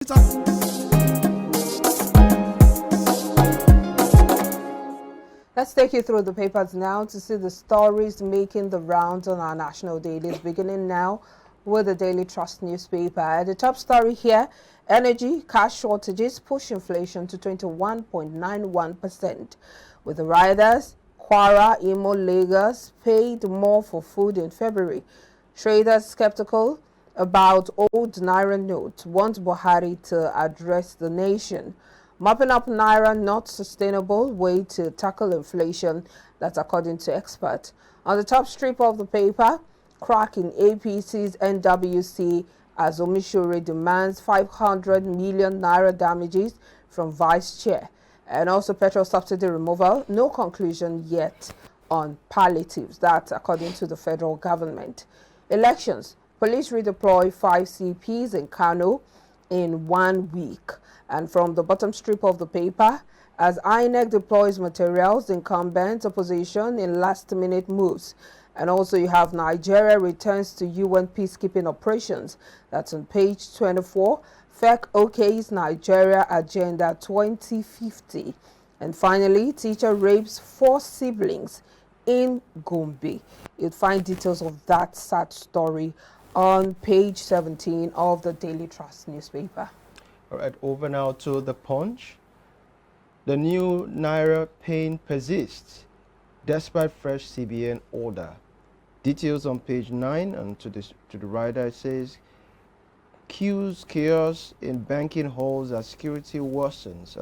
Let's take you through the papers now to see the stories making the rounds on our national dailies, beginning now with the Daily Trust newspaper. The top story here, energy cash shortages push inflation to 21.91%. With the riders, Kwara, Imo, Lagos paid more for food in February. Traders skeptical about old Naira note want Buhari to address the nation. Mopping up Naira not sustainable way to tackle inflation, that's according to experts. On the top strip of the paper, crack in APC's NWC as Omishure demands 500 million Naira damages from Vice Chair. And also petrol subsidy removal, no conclusion yet on palliatives. That's according to the federal government. Elections, police redeploy 5 CPs in Kano in 1 week. And from the bottom strip of the paper, as INEC deploys materials, incumbent opposition in last-minute moves. And also you have Nigeria returns to UN peacekeeping operations. That's on page 24. FEC OK's Nigeria Agenda 2050. And finally, teacher rapes 4 siblings in Gombe. You'll find details of that sad story on page 17 of the Daily Trust newspaper. All right, over now to the Punch. The new Naira pain persists despite fresh CBN order. Details on page 9, and to the rider it says, queues, chaos in banking halls as scarcity worsens.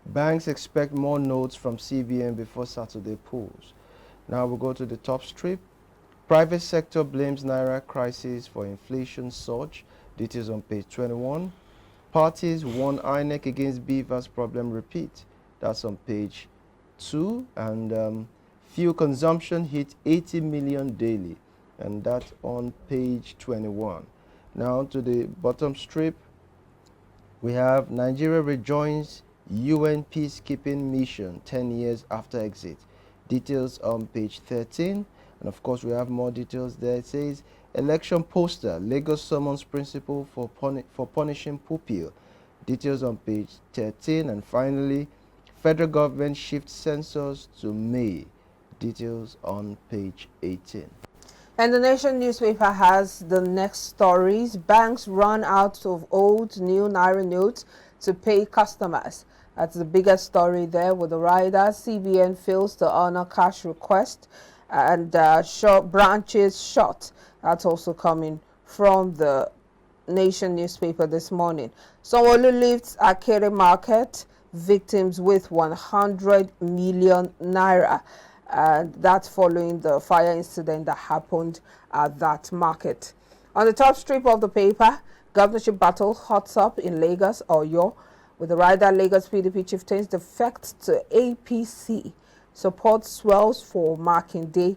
Banks expect more notes from CBN before Saturday pools. Now we'll go to the top strip. Private sector blames Naira crisis for inflation surge. Details on page 21. Parties warn INEC against beavers problem repeat. That's on page 2. And fuel consumption hit 80 million daily. And that's on page 21. Now to the bottom strip. We have Nigeria rejoins UN peacekeeping mission 10 years after exit. Details on page 13. And of course, we have more details there. It says, election poster, Lagos summons principal for punishing pupil. Details on page 13. And finally, federal government shifts census to May. Details on page 18. And the Nation newspaper has the next stories. Banks run out of old new Naira notes to pay customers. That's the biggest story there with the rider. CBN fails to honor cash request. And branches shut. That's also coming from the Nation newspaper this morning. Sanwo-Olu lifts Akere market victims with 100 million Naira. And that's following the fire incident that happened at that market. On the top strip of the paper, governorship battle hots up in Lagos, Oyo, with the rider Lagos PDP chieftains defect to APC. Support swells for marking day.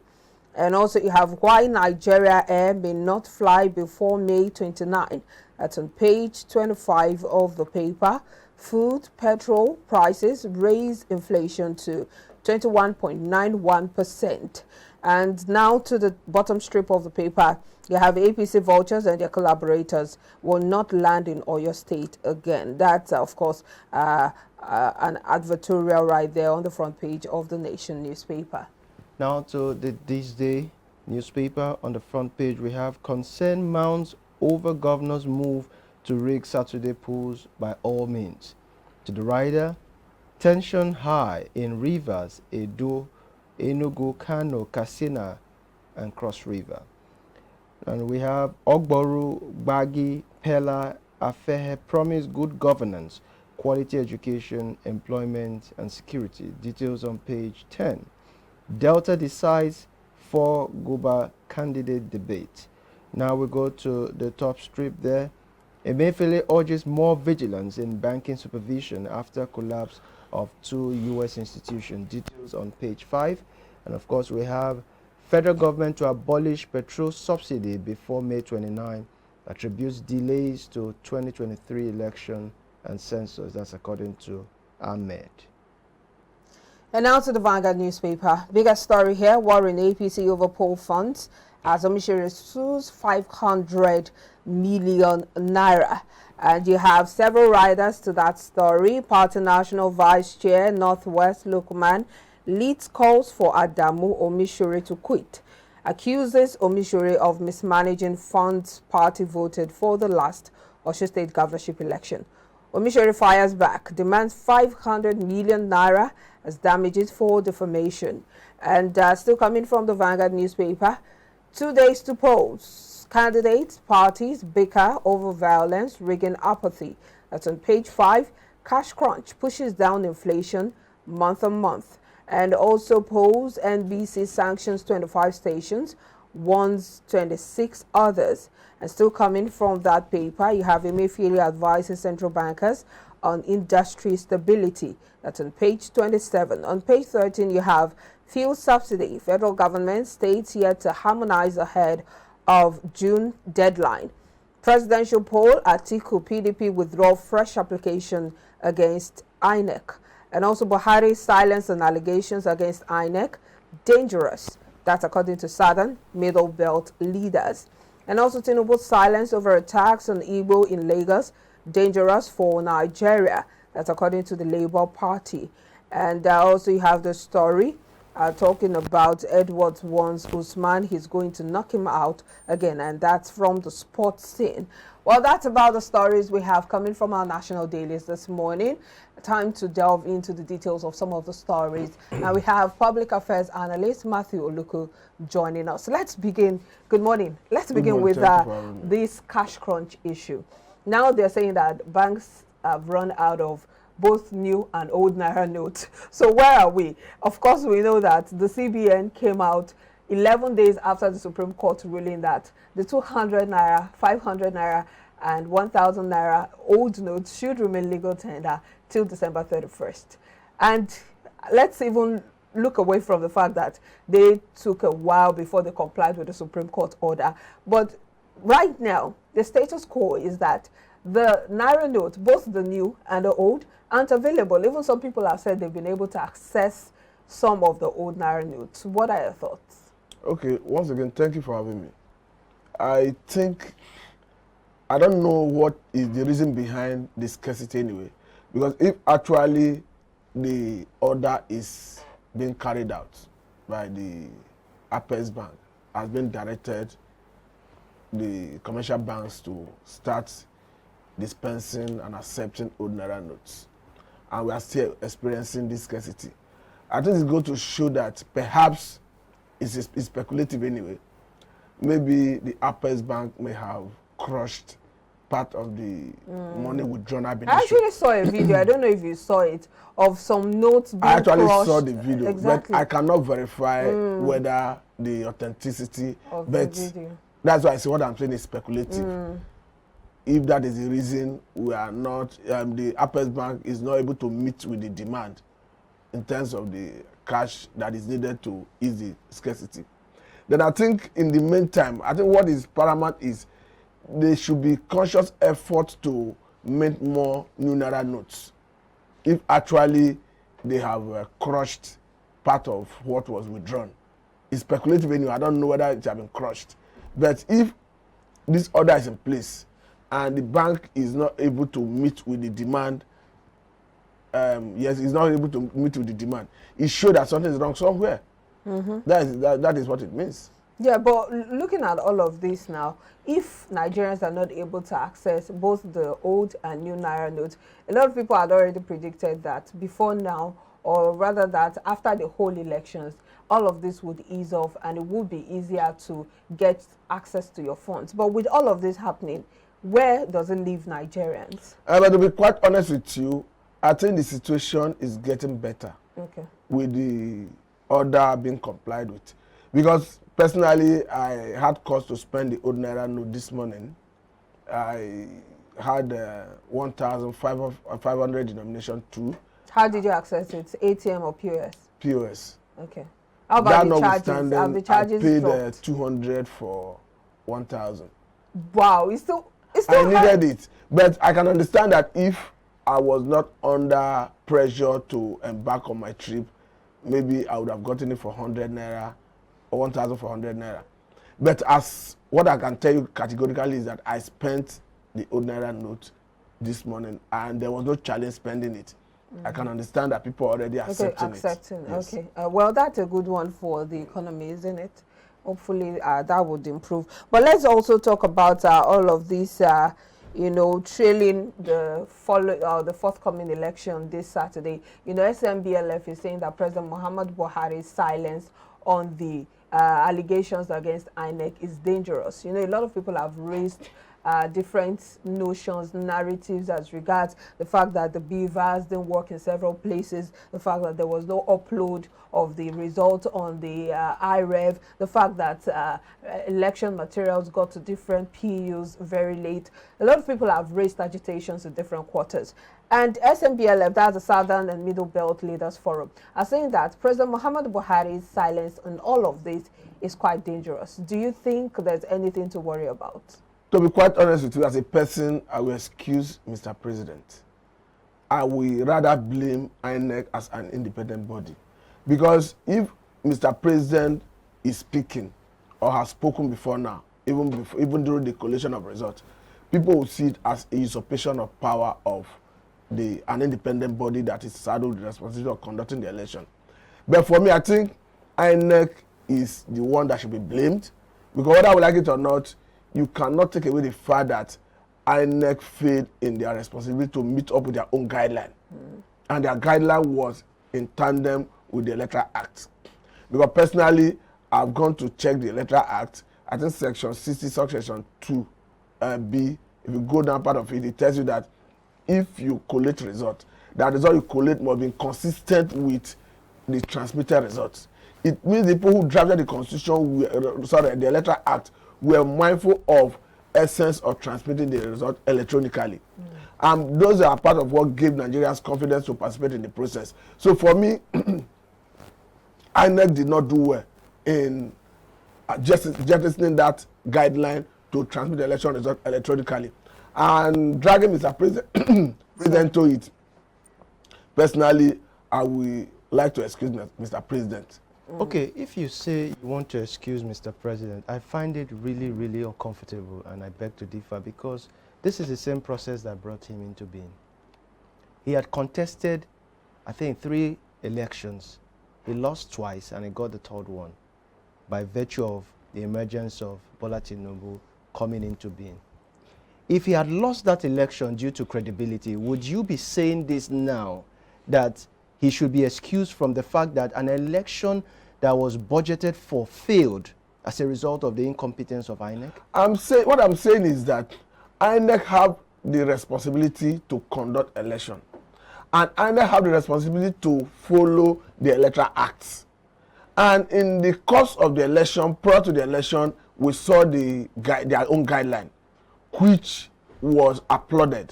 And also you have why Nigeria Air may not fly before May 29. That's on page 25 of the paper. Food, petrol prices raise inflation to 21.91%. And now to the bottom strip of the paper, you have APC vultures and their collaborators will not land in Oyo State again. That's, of course, an advertorial right there on the front page of the Nation newspaper. Now to This Day newspaper. On the front page, we have concern mounts over governor's move to rig Saturday pools by all means. To the rider, tension high in rivers, Edo, Enugu, Kano, Katsina, and Cross River. And we have Ogboru, Gbagi, Pella, Afehe promise good governance, quality education, employment, and security. Details on page 10. Delta decides for Guba candidate debate. Now we go to the top strip there. Emefiele urges more vigilance in banking supervision after collapse of 2 U.S. institutions. Details on page 5. And of course, we have federal government to abolish petrol subsidy before May 29, attributes delays to 2023 election and census. That's according to Ahmed. And now to the Vanguard newspaper. Biggest story here, war in APC over poll funds. as Omishere sues 500 million naira. And you have several riders to that story. Party National Vice Chair, Northwest Lukman, leads calls for Adamu Omishere to quit. Accuses Omishere of mismanaging funds party voted for the last Osho State governorship election. Omishere fires back, demands 500 million naira as damages for defamation. And still coming from the Vanguard newspaper, 2 days to polls. Candidates, parties bicker over violence, rigging apathy. That's on page 5. Cash crunch pushes down inflation month on month. And also polls, NBC sanctions 25 stations, warns 26 others. And still coming from that paper, you have Emefiele advising central bankers on industry stability. That's on page 27. On page 13, you have fuel subsidy. Federal government states yet to harmonize ahead of June deadline. Presidential poll, Atiku PDP withdraw fresh application against INEC. And also Buhari silence on allegations against INEC. Dangerous. That's according to Southern Middle Belt leaders. And also Tinubu's silence over attacks on Igbo in Lagos. Dangerous for Nigeria. That's according to the Labour Party. And also you have the story talking about Edwards warns Usman he's going to knock him out again. And that's from the sports scene. Well, that's about the stories we have coming from our national dailies this morning. Time to delve into the details of some of the stories. Now we have public affairs analyst Matthew Oluku joining us. Let's begin. Good morning. Let's begin with this cash crunch issue. Now they're saying that banks have run out of both new and old naira notes. So where are we? Of course, we know that the CBN came out 11 days after the Supreme Court ruling that the 200 naira, 500 naira, and 1,000 naira old notes should remain legal tender till December 31st. And let's even look away from the fact that they took a while before they complied with the Supreme Court order. But right now, the status quo is that the naira note, both the new and the old, aren't available. Even some people have said they've been able to access some of the old naira notes. What are your thoughts? Okay, once again, thank you for having me. I don't know what is the reason behind this scarcity anyway. Because if actually the order is being carried out by the Apex Bank, has been directed the commercial banks to start dispensing and accepting old naira notes. And we are still experiencing this scarcity. I think it's going to show that perhaps it's speculative anyway. Maybe the Apex Bank may have crushed part of the money withdrawn. I actually saw a video, I don't know if you saw it, of some notes being crushed. I actually saw the video, exactly. But I cannot verify whether the authenticity of but the video. That's why I say what I'm saying is speculative. If that is the reason we are not, the Apex Bank is not able to meet with the demand in terms of the cash that is needed to ease the scarcity. Then I think in the meantime, I think what is paramount is there should be conscious effort to mint more new naira notes. If actually they have crushed part of what was withdrawn. It's speculative anyway. I don't know whether it has been crushed. But if this order is in place and the bank is not able to meet with the demand, yes, it's not able to meet with the demand, it shows that something is wrong somewhere. That is what it means. Yeah, but looking at all of this now, if Nigerians are not able to access both the old and new naira notes, a lot of people had already predicted that before now, or rather that after the whole elections, all of this would ease off and it would be easier to get access to your funds. But with all of this happening, where does it leave Nigerians? But to be quite honest with you, I think the situation is getting better with the order being complied with. Because personally, I had cause to spend the old naira note this morning. I had 1,500 denomination too. How did you access it? ATM or POS? POS. Okay. How about the charges? Have the charges I paid dropped? 200 for 1,000. Wow, it's still I needed it, but I can understand that if I was not under pressure to embark on my trip, maybe I would have gotten it for 100 naira or 1,400 naira. But as what I can tell you categorically is that I spent the old naira note this morning, and there was no challenge spending it. I can understand that people are already accepting it. Yes. Okay. Well, that's a good one for the economy, isn't it? Hopefully that would improve. But let's also talk about all of this, trailing the forthcoming election this Saturday. SMBLF is saying that President Muhammad Buhari's silence on the allegations against INEC is dangerous. A lot of people have raised different notions, narratives as regards the fact that the beavers didn't work in several places, the fact that there was no upload of the result on the iRev, the fact that election materials got to different PUs very late. A lot of people have raised agitations in different quarters. And SMBLF, that's the Southern and Middle Belt Leaders Forum, are saying that President Muhammad Buhari's silence on all of this is quite dangerous. Do you think there's anything to worry about? To be quite honest with you, as a person, I will excuse Mr. President. I will rather blame INEC as an independent body. Because if Mr. President is speaking or has spoken before now, even during the collation of results, people will see it as a usurpation of power of an independent body that is saddled with the responsibility of conducting the election. But for me, I think INEC is the one that should be blamed. Because whether we like it or not, you cannot take away the fact that INEC failed in their responsibility to meet up with their own guideline. And their guideline was in tandem with the Electoral Act. Because personally, I've gone to check the Electoral Act. I think section 60, section 2B, if you go down part of it, it tells you that if you collate results, that result you collate must be consistent with the transmitted results. It means the people who drafted the Constitution, the Electoral Act, were mindful of essence of transmitting the result electronically. Those are part of what gave Nigerians confidence to participate in the process. So for me, INEC did not do well in jettisoning that guideline to transmit the election result electronically. And dragging Mr. President to it, personally, I would like to excuse Mr. President. Okay, if you say you want to excuse Mr. President, I find it really, really uncomfortable, and I beg to differ, because this is the same process that brought him into being. He had contested, I think, 3 elections. He lost twice, and he got the 3rd one by virtue of the emergence of Bola Tinubu coming into being. If he had lost that election due to credibility, would you be saying this now, that he should be excused from the fact that an election that was budgeted for failed as a result of the incompetence of INEC? What I'm saying is that INEC have the responsibility to conduct election. And INEC have the responsibility to follow the Electoral Acts. And in the course of the election, prior to the election, we saw their own guideline, which was uploaded,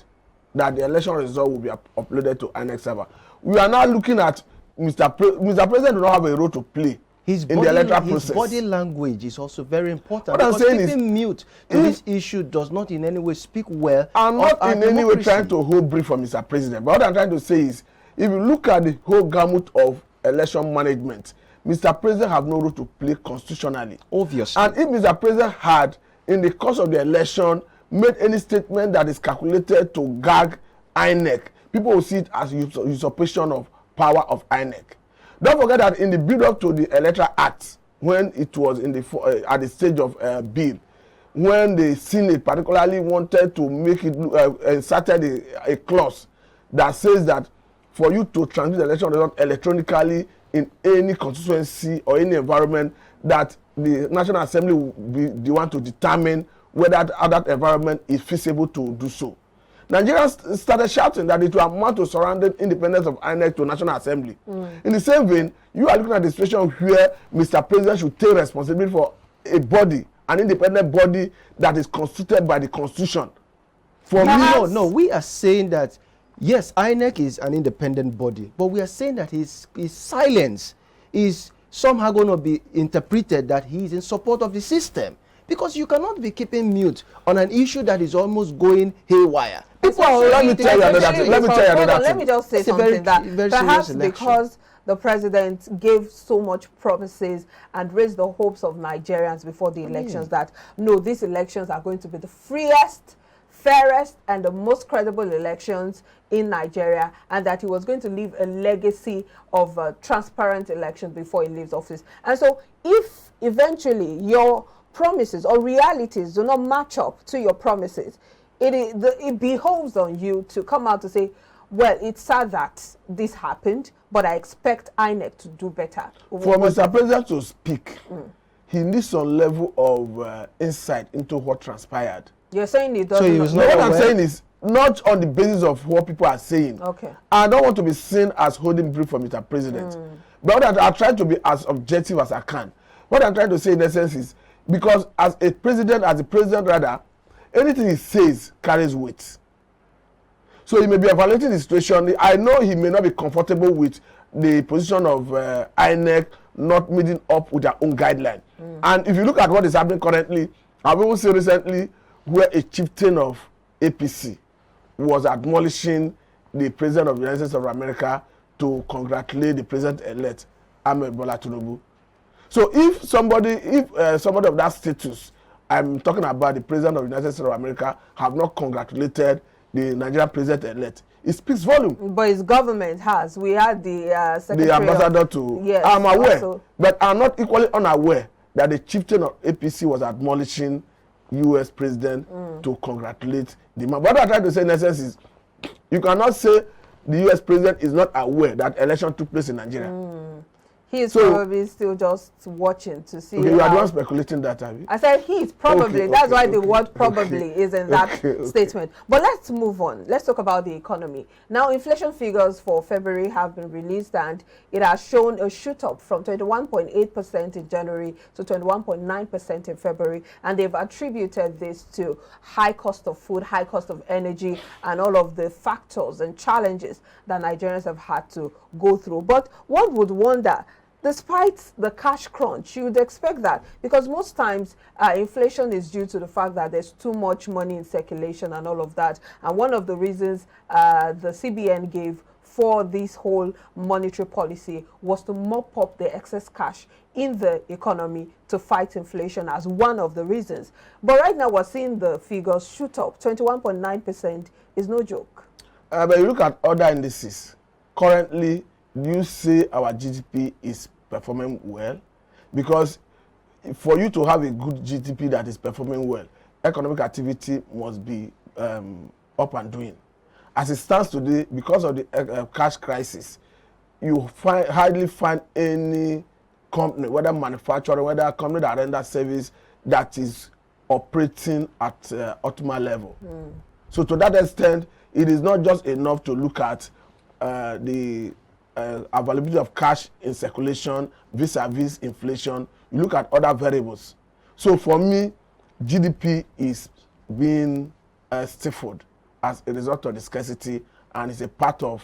that the election result will be uploaded to INEC server. We are now looking at Mr. President does not have a role to play in the electoral process. His body language is also very important. What I'm saying is, keeping mute to this issue does not in any way speak well. I'm not in any way trying to hold brief for Mr. President. But what I'm trying to say is, if you look at the whole gamut of election management, Mr. President have no role to play constitutionally. Obviously. And if Mr. President had, in the course of the election, made any statement that is calculated to gag INEC, people will see it as usurpation of power of INEC. Don't forget that in the build-up to the Electoral Act, when it was in at the stage of bill, when the Senate particularly wanted to make it, inserted a clause that says that for you to transmit the election result electronically in any constituency or any environment, that the National Assembly will be the one to determine whether that environment is feasible to do so. Nigerians started shouting that it will amount to surrendering independence of INEC to National Assembly. In the same vein, you are looking at the situation where Mr. President should take responsibility for a body, an independent body that is constituted by the Constitution. For me, no, we are saying that, yes, INEC is an independent body, but we are saying that his silence is somehow going to be interpreted that he is in support of the system. Because you cannot be keeping mute on an issue that is almost going haywire. Let me tell you another thing. Let me just say something that perhaps because the president gave so much promises and raised the hopes of Nigerians before the elections that, no, these elections are going to be the freest, fairest, and the most credible elections in Nigeria, and that he was going to leave a legacy of transparent elections before he leaves office. And so if eventually your promises or realities do not match up to your promises, it behoves on you to come out to say, well, it's sad that this happened, but I expect INEC to do better. For Mr. President to speak, he needs some level of insight into what transpired. You're saying he doesn't. So he was No, not what I'm aware? saying is not on the basis of what people are saying. Okay. I don't want to be seen as holding brief for Mr. President. But I try to be as objective as I can. What I'm trying to say in essence is, because as the president rather, anything he says carries weight. So he may be evaluating the situation. I know he may not be comfortable with the position of INEC not meeting up with their own guideline. And if you look at what is happening currently, I've even seen recently where a chieftain of APC was admonishing the president of the United States of America to congratulate the president-elect, Ahmed Bola Tinubu. So if somebody of that status, I'm talking about the president of the United States of America, have not congratulated the Nigerian president-elect, it speaks volume. But his government has. We had the secretary, the ambassador to. Yes, I'm aware, also. but I'm not equally unaware that the chieftain of APC was admonishing U.S. president to congratulate the man. What I'm trying to say in essence is, you cannot say the U.S. president is not aware that election took place in Nigeria. He is probably still just watching to see. Okay, you are the one speculating that, have you? I said he's probably. Okay, that's why the okay, word probably is in that okay. statement. But let's move on. Let's talk about the economy. Now, inflation figures for February have been released, and it has shown a shoot up from 21.8% in January to 21.9% in February. And they've attributed this to high cost of food, high cost of energy, and all of the factors and challenges that Nigerians have had to go through. But one would wonder, despite the cash crunch, you would expect that, because most times inflation is due to the fact that there's too much money in circulation and all of that. And one of the reasons the CBN gave for this whole monetary policy was to mop up the excess cash in the economy to fight inflation as one of the reasons. But right now we're seeing the figures shoot up. 21.9% is no joke. But you look at other indices. Currently, you say our GDP is performing well, because for you to have a good GDP that is performing well, economic activity must be up and doing. As it stands today, because of the cash crisis, you hardly find any company, whether manufacturer, whether a company that renders service, that is operating at optimal level. So to that extent, it is not just enough to look at the availability of cash in circulation vis-a-vis inflation. You look at other variables. So for me, GDP is being stifled as a result of the scarcity, and it's a part of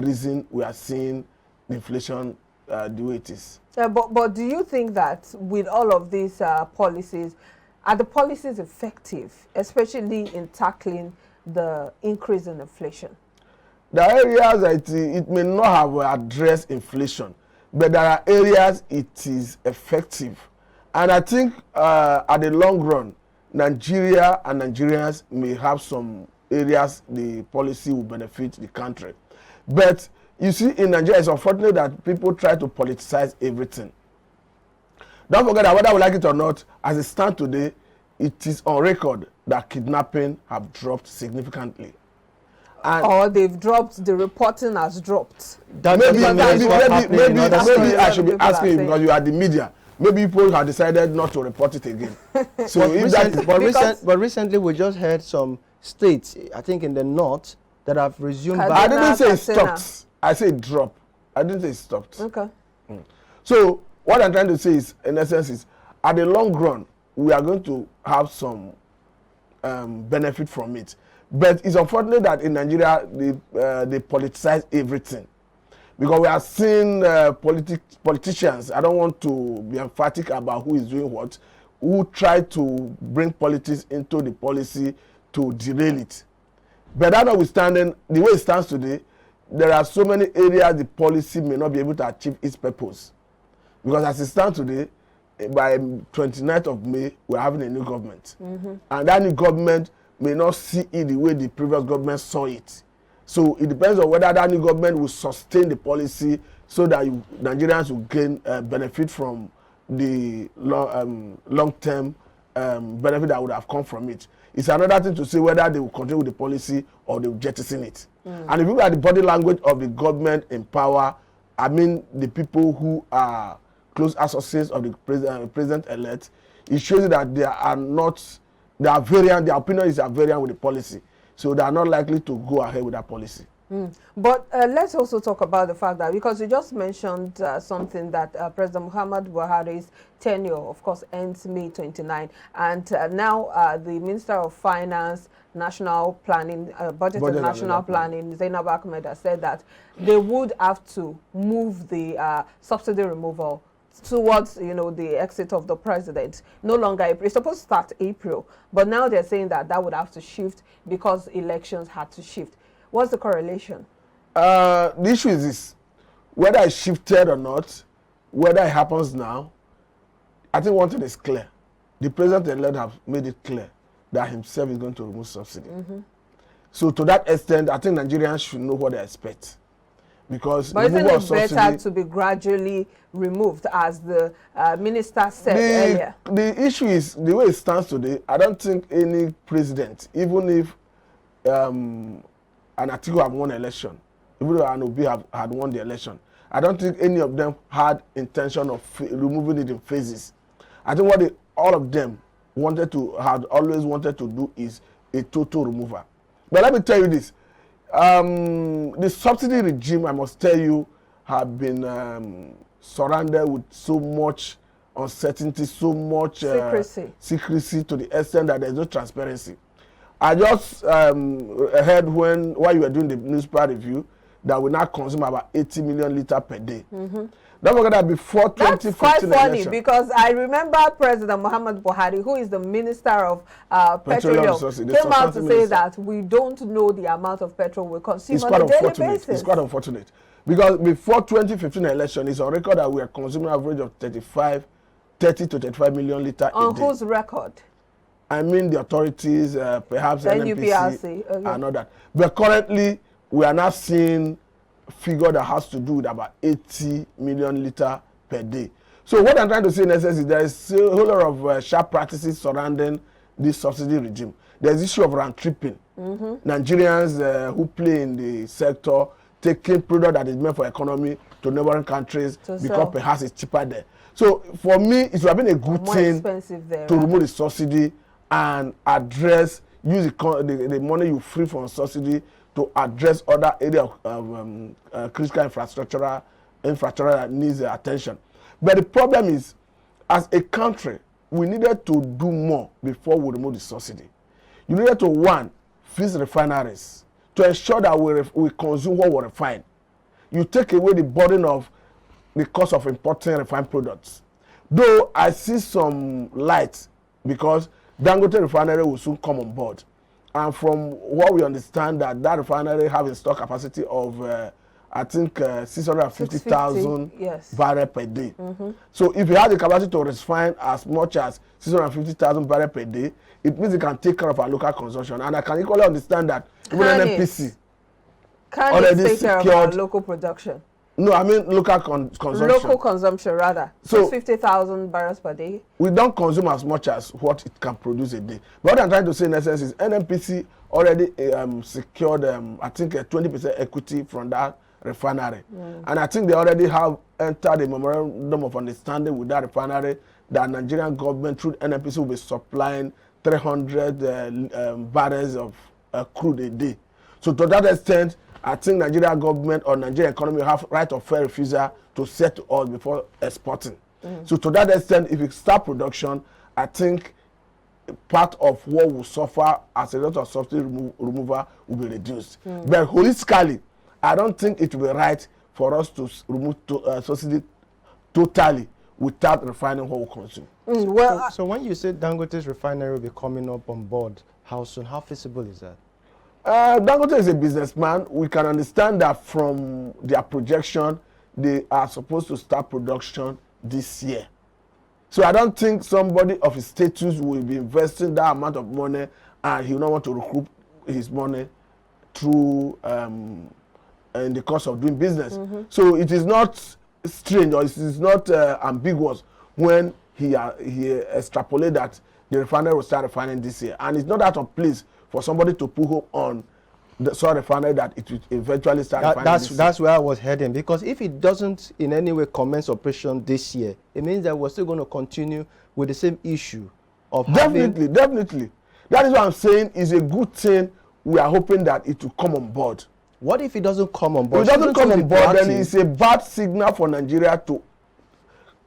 reason we are seeing inflation the way it is. But do you think that with all of these policies, are the policies effective, especially in tackling the increase in inflation? There are areas that it may not have addressed inflation, but there are areas it is effective. And I think at the long run, Nigeria and Nigerians may have some areas the policy will benefit the country. But you see, in Nigeria, it's unfortunate that people try to politicize everything. Don't forget that whether we like it or not, as it stands today, it is on record that kidnapping have dropped significantly. And or they've dropped, the reporting has dropped. maybe I should be People asking you, are because you are the media. Maybe people have decided not to report it again. So if that is, but recently we just heard some states, I think in the north, that have resumed Kaduna, back. I didn't say it Katsina. stopped. I said drop. I didn't say it stopped. Okay. So what I'm trying to say is, in essence, is at the long run, we are going to have some benefit from it. But it's unfortunate that in Nigeria, they politicize everything. Because we are seeing politicians, I don't want to be emphatic about who is doing what, who try to bring politics into the policy to derail it. But that notwithstanding, the way it stands today, there are so many areas the policy may not be able to achieve its purpose. Because as it stands today, by 29th of May, we're having a new government. And that new government may not see it the way the previous government saw it. So it depends on whether that new government will sustain the policy so that Nigerians will gain benefit from the long-term benefit that would have come from it. It's another thing to say whether they will continue with the policy or they will jettison it. And if you look at the body language of the government in power, I mean the people who are close associates of the president-elect, it shows you that their opinion is variant with the policy. So they are not likely to go ahead with that policy. But let's also talk about the fact that, because you just mentioned something that President Muhammad Buhari's tenure, of course, ends May 29. And now the Minister of Finance, National Planning, Budget and National Planning, Zainab Ahmed, has said that they would have to move the subsidy removal towards, the exit of the president. No longer April. It's supposed to start April, but now they're saying that that would have to shift because elections had to shift. What's the correlation? The issue is this: whether it shifted or not, whether it happens now, I think one thing is clear. The president-elect have made it clear that himself is going to remove subsidy. So to that extent, I think Nigerians should know what they expect. Because but isn't it better to be gradually removed, as the minister said earlier? The issue is, the way it stands today, I don't think any president, even if an Atiku had won the election, even though an Obi had won the election, I don't think any of them had intention of removing it in phases. I think what all of them had always wanted to do is a total removal. But let me tell you this. The subsidy regime, I must tell you, have been surrounded with so much uncertainty, so much secrecy to the extent that there's no transparency. I just heard while you were doing the newspaper review that we now consume about 80 million liters per day. Don't forget that before 2015 That's quite funny election, because I remember President Muhammad Buhari, who is the Minister of Petroleum, came out to say that we don't know the amount of petrol we consume on a daily basis. It's quite unfortunate. Because before 2015 election, it's on record that we are consuming an average of 30 to 35 million liters a day. On whose record? I mean the authorities, perhaps NNPC, okay, and all that. But currently, we are now seeing figure that has to do with about 80 million liters per day. So what I'm trying to say in essence is there is a whole lot of sharp practices surrounding this subsidy regime. There's the issue of round tripping. Nigerians who play in the sector taking product that is meant for economy to neighboring countries because perhaps it's cheaper there. So for me, it would have been a good thing to remove the subsidy and use the money you free from subsidy to address other areas of critical infrastructure that needs attention. But the problem is, as a country, we needed to do more before we remove the subsidy. You needed to, one, fix refineries to ensure that we consume what we refine. You take away the burden of the cost of importing refined products. Though I see some light because Dangote refinery will soon come on board. And from what we understand, that refinery have a stock capacity of, I think, 650,000 barrels per day. So if you have the capacity to refine as much as 650,000 barrels per day, it means it can take care of our local consumption. And I can equally understand that even NNPC already take care of our local production. No, I mean local consumption. Local consumption, rather. So 50,000 barrels per day. We don't consume as much as what it can produce a day. But what I'm trying to say in essence is NNPC already secured, I think, a 20% equity from that refinery. And I think they already have entered a memorandum of understanding with that refinery that Nigerian government through NNPC will be supplying 300 barrels of crude a day. So to that extent, I think Nigerian government or Nigerian economy have right of fair refusal to sell to us before exporting. So to that extent, if we start production, I think part of what will suffer as a result of subsidy removal will be reduced. But holistically, I don't think it will be right for us to remove subsidy totally without refining what we consume. So when you say Dangote's refinery will be coming up on board, how soon? How feasible is that? Dangote is a businessman. We can understand that from their projection, they are supposed to start production this year. So I don't think somebody of his status will be investing that amount of money and he will not want to recoup his money through in the course of doing business. So it is not strange or it is not ambiguous when he extrapolated that the refinery will start refining this year. And it's not out of place for somebody to put hope on the sort of refinery that it will eventually start refining this year. That's where I was heading, because if it doesn't in any way commence operation this year, it means that we're still going to continue with the same issue of Definitely. That is what I'm saying is a good thing. We are hoping that it will come on board. What if it doesn't come on board? If it doesn't come on board, then it's a bad signal for Nigeria to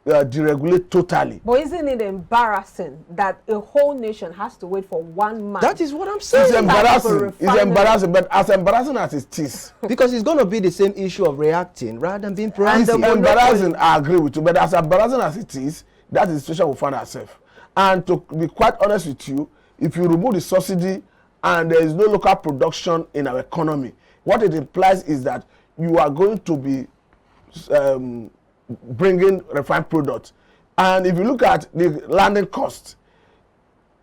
deregulate totally. But isn't it embarrassing that a whole nation has to wait for 1 month? That is what I'm saying. It's embarrassing. It's embarrassing, but as embarrassing as it is. Because it's going to be the same issue of reacting rather than being proactive. It's embarrassing, I agree with you, but as embarrassing as it is, that is the situation we find ourselves. And to be quite honest with you, if you remove the subsidy and there is no local production in our economy, what it implies is that you are going to be bringing refined products. And if you look at the landing cost,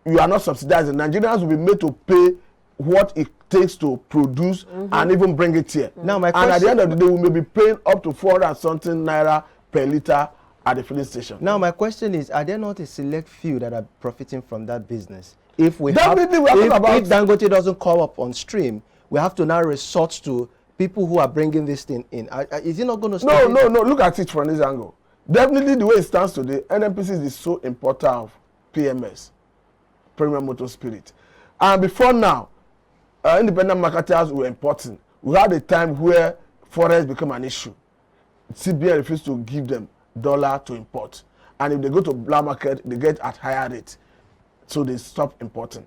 you are not subsidizing. Nigerians will be made to pay what it takes to produce and even bring it here. Now, my and at the end of the day, we may be paying up to 400 and something naira per litre at the filling station. Now, my question is, are there not a select few that are profiting from that business? If if Dangote doesn't come up on stream, we have to now resort to people who are bringing this thing in. Is it not going to stay? No. Look at it from this angle. Definitely, the way it stands today, NNPC is the sole importer of PMS, Premium Motor Spirit. And before now, independent marketers were importing. We had a time where forex became an issue. CBN refused to give them dollar to import. And if they go to black market, they get at higher rate. So they stop importing.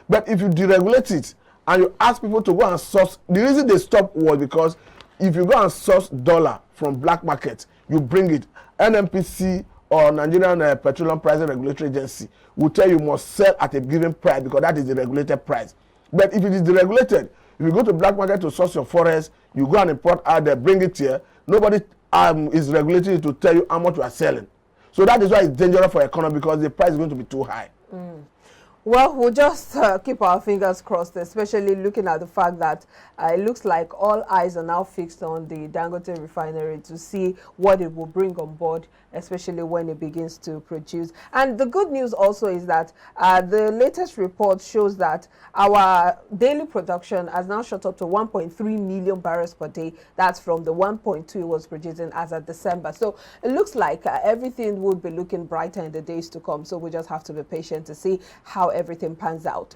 But if you deregulate it, and you ask people to go and source, the reason they stop was because if you go and source dollar from black market, you bring it, NNPC or Nigerian Petroleum Pricing Regulatory Agency will tell you must sell at a given price because that is the regulated price. But if it is deregulated, if you go to black market to source your forest, you go and import out there, bring it here, nobody is regulating it to tell you how much you are selling. So that is why it's dangerous for economy, because the price is going to be too high. Well, we'll just keep our fingers crossed, especially looking at the fact that it looks like all eyes are now fixed on the Dangote refinery to see what it will bring on board, especially when it begins to produce. And the good news also is that the latest report shows that our daily production has now shot up to 1.3 million barrels per day. That's from the 1.2 it was producing as of December. So it looks like everything will be looking brighter in the days to come. So we just have to be patient to see how everything pans out.